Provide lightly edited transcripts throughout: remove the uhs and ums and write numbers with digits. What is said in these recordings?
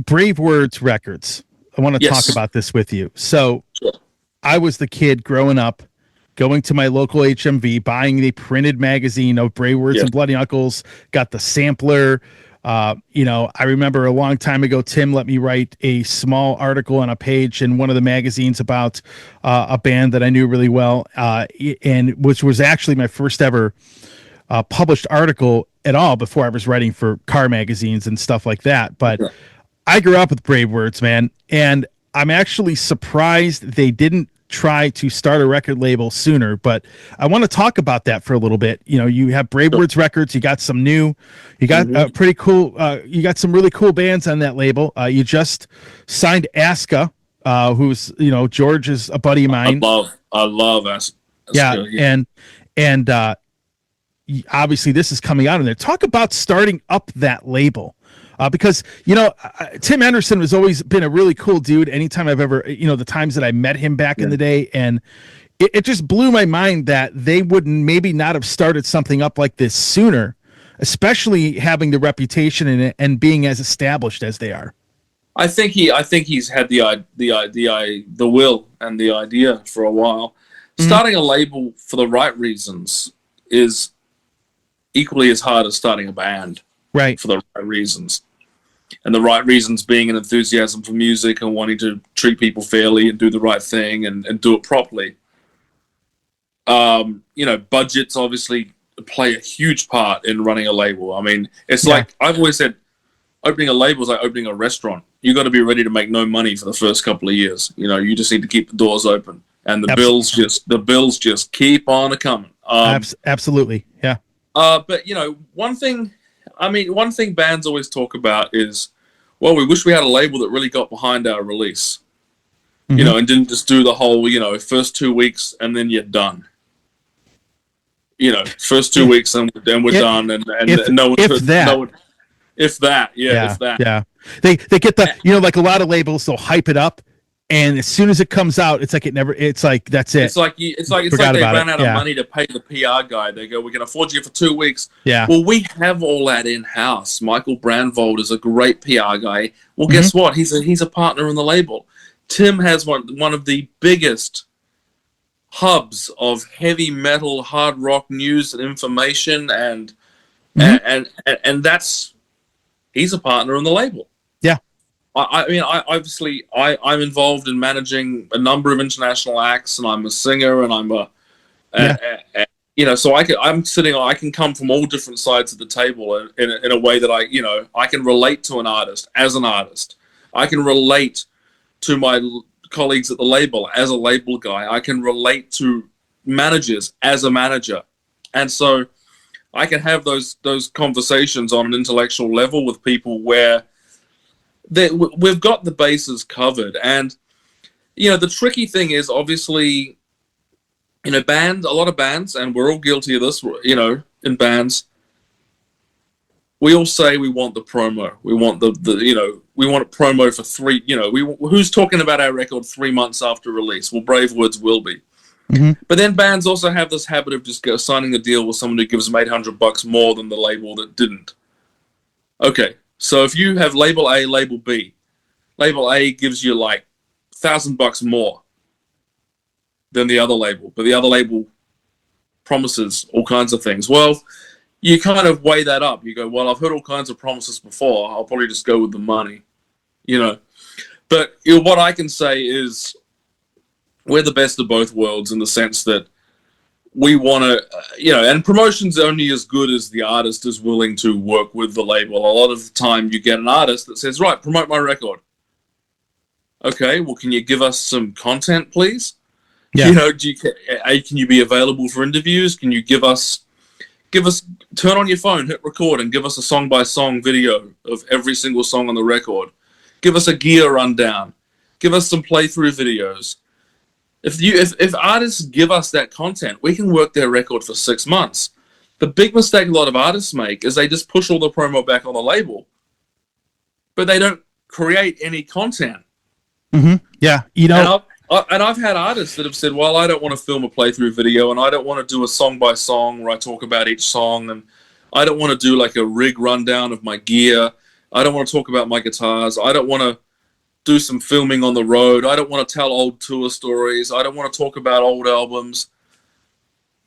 Bravewords Records. I want to talk Yes. about this with you. So Sure. I was the kid growing up, going to my local HMV, buying the printed magazine of Bravewords Yes. and Bloody Knuckles, got the sampler. I remember a long time ago, Tim let me write a small article on a page in one of the magazines about a band that I knew really well, and which was actually my first ever published article at all before I was writing for car magazines and stuff like that. But Yeah. I grew up with Bravewords, man, and I'm actually surprised they didn't try to start a record label sooner. But I want to talk about that for a little bit. You know, you have Bravewords Records, you got some new, you got pretty cool, you got some really cool bands on that label. You just signed Aska, who's George is a buddy of mine. I love us. Yeah, and obviously this is coming out in there. Talk about starting up that label. Because Tim Anderson has always been a really cool dude. Anytime I've ever, the times that I met him back in the day, and it just blew my mind that they wouldn't maybe not have started something up like this sooner, especially having the reputation and being as established as they are. I think he's had the will and the idea for a while. Starting a label for the right reasons is equally as hard as starting a band. Right. For the right reasons. And the right reasons being an enthusiasm for music and wanting to treat people fairly and do the right thing and do it properly. Budgets obviously play a huge part in running a label. I mean, it's like I've always said, opening a label is like opening a restaurant. You got to be ready to make no money for the first couple of years. You just need to keep the doors open, and the bills just keep on coming. Absolutely, yeah. But one thing bands always talk about is, well, we wish we had a label that really got behind our release, and didn't just do the whole, first 2 weeks and then you're done. First 2 weeks and then we're done, and no one if that. If that. Yeah. They get the like a lot of labels, they'll hype it up, and as soon as it comes out, it's like that's it. It's like they ran out of money to pay the PR guy. They go, "We can afford you for 2 weeks." Yeah. Well, we have all that in house. Michael Brandvold is a great PR guy. Well, guess what? He's a partner in the label. Tim has one of the biggest hubs of heavy metal, hard rock news and information, and that's he's a partner in the label. Yeah. I'm involved in managing a number of international acts, and I'm a singer, and I'm so I can come from all different sides of the table in a way that I can relate to an artist as an artist. I can relate to my colleagues at the label as a label guy. I can relate to managers as a manager, and so I can have those conversations on an intellectual level with people where we've got the bases covered. And the tricky thing is, obviously, a lot of bands, and we're all guilty of this, in bands, we all say we want the promo. We want we want a promo for three, who's talking about our record 3 months after release? Well, Bravewords will be. But then bands also have this habit of just signing a deal with someone who gives them $800 more than the label that didn't. Okay, so if you have label A, label B, label A gives you like $1,000 more than the other label, but the other label promises all kinds of things. Well, you kind of weigh that up. You go, well, I've heard all kinds of promises before. I'll probably just go with the money, But what I can say is, we're the best of both worlds in the sense that we want to, and promotion's only as good as the artist is willing to work with the label. A lot of the time you get an artist that says, right, promote my record. Okay, well, can you give us some content, please? Yeah. Can you be available for interviews? Can you give us, turn on your phone, hit record, and give us a song-by-song video of every single song on the record. Give us a gear rundown. Give us some playthrough videos. If artists give us that content, we can work their record for 6 months. The big mistake a lot of artists make is they just push all the promo back on the label, but they don't create any content. Yeah, and I've had artists that have said, well, I don't want to film a playthrough video, and I don't want to do a song by song where I talk about each song, and I don't want to do like a rig rundown of my gear. I don't want to talk about my guitars. I don't want to do some filming on the road. I don't want to tell old tour stories. I don't want to talk about old albums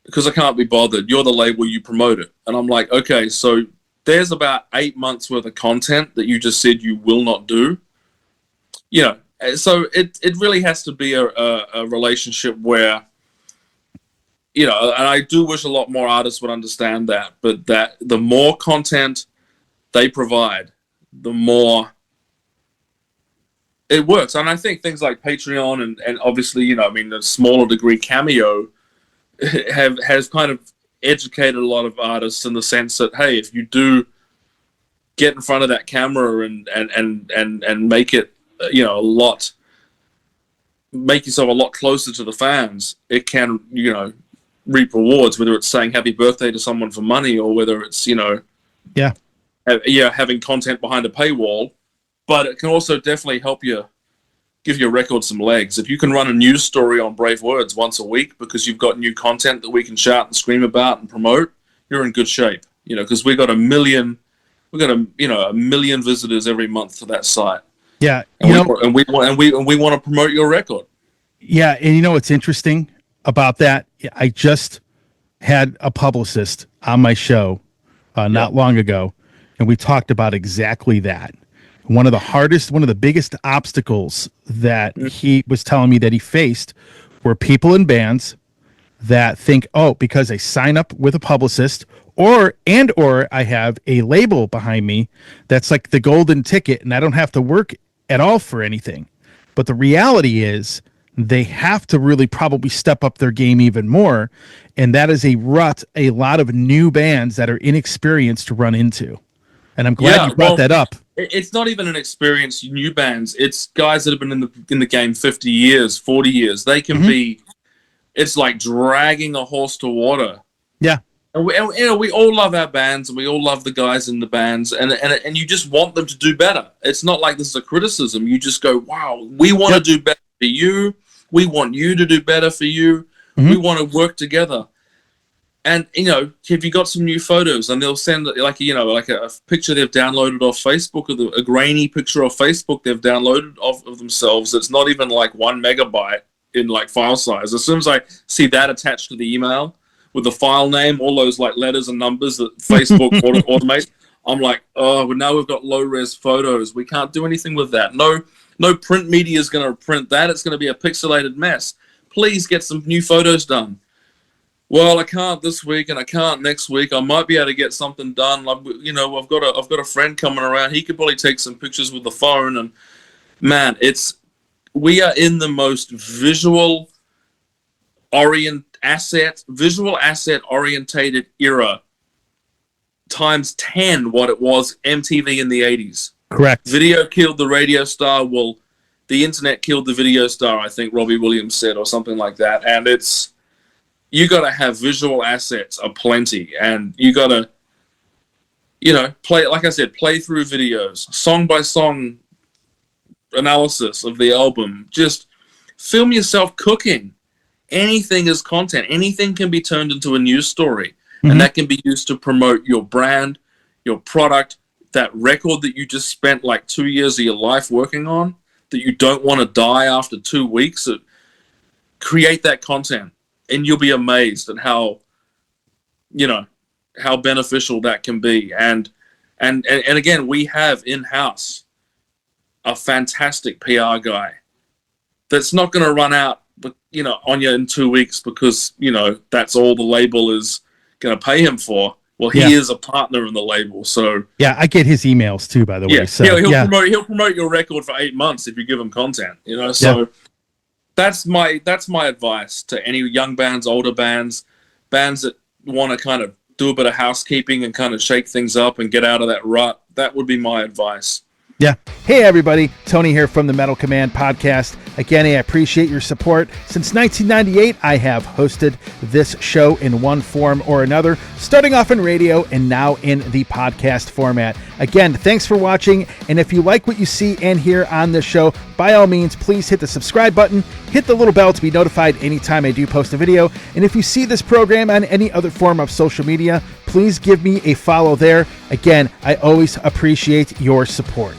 because I can't be bothered. You're the label, you promote it. And I'm like, okay, so there's about 8 months worth of content that you just said you will not do. You know, so it really has to be a relationship where, you know, and I do wish a lot more artists would understand that, but that the more content they provide, the more it works. And I think things like Patreon and obviously, you know, I mean, the smaller degree Cameo has kind of educated a lot of artists in the sense that, hey, if you do get in front of that camera and make it, you know, make yourself a lot closer to the fans, it can, you know, reap rewards, whether it's saying happy birthday to someone for money or whether it's, you know, having content behind a paywall. But it can also definitely help you give your record some legs. If you can run a news story on Bravewords once a week because you've got new content that we can shout and scream about and promote, you're in good shape. You know, because we got a million visitors every month to that site. Yeah, and we want to promote your record. Yeah, and you know what's interesting about that? I just had a publicist on my show not long ago, and we talked about exactly that. One of the biggest obstacles that he was telling me that he faced were people in bands that think, oh, because I sign up with a publicist or I have a label behind me, that's like the golden ticket and I don't have to work at all for anything. But the reality is they have to really probably step up their game even more. And that is a rut a lot of new bands that are inexperienced to run into. And I'm glad you brought that up. It's not even an experienced new bands. It's guys that have been in the game 50 years, 40 years. They can be, it's like dragging a horse to water. Yeah. And we all love our bands and we all love the guys in the bands and you just want them to do better. It's not like this is a criticism. You just go, wow, we want to do better for you. We want you to do better for you. We want to work together. And, you know, have you got some new photos? And they'll send, like, you know, like a picture they've downloaded off Facebook, or a grainy picture off Facebook they've downloaded of themselves. It's not even like 1 megabyte in, like, file size. As soon as I see that attached to the email with the file name, all those, like, letters and numbers that Facebook automates, I'm like, oh, well, now we've got low-res photos. We can't do anything with that. No print media is going to print that. It's going to be a pixelated mess. Please get some new photos done. Well, I can't this week and I can't next week. I might be able to get something done. Like, you know, I've got a friend coming around. He could probably take some pictures with the phone. And man, we are in the most visual asset orientated era times 10 what it was MTV in the 80s. Correct. Video killed the radio star. Well, the internet killed the video star, I think Robbie Williams said, or something like that. And you got to have visual assets aplenty, and you got to, you know, play through videos, song by song analysis of the album. Just film yourself cooking. Anything is content. Anything can be turned into a news story, and that can be used to promote your brand, your product, that record that you just spent like 2 years of your life working on, that you don't want to die after 2 weeks. Create that content. And you'll be amazed at how beneficial that can be. And again, we have in-house a fantastic PR guy that's not going to run out, you know, on you in 2 weeks because, you know, that's all the label is going to pay him for. Well, he is a partner in the label, so yeah, I get his emails too, by the way. So he'll promote your record for 8 months if you give him content, you know. So that's my advice to any young bands, older bands that want to kind of do a bit of housekeeping and kind of shake things up and get out of that rut. That would be my advice. Yeah. Hey, everybody. Tony here from the Metal Command podcast. Again, I appreciate your support. Since 1998, I have hosted this show in one form or another, starting off in radio and now in the podcast format. Again, thanks for watching. And if you like what you see and hear on this show, by all means, please hit the subscribe button hit the little bell to be notified anytime I do post a video. And if you see this program on any other form of social media, please give me a follow there. Again, I always appreciate your support.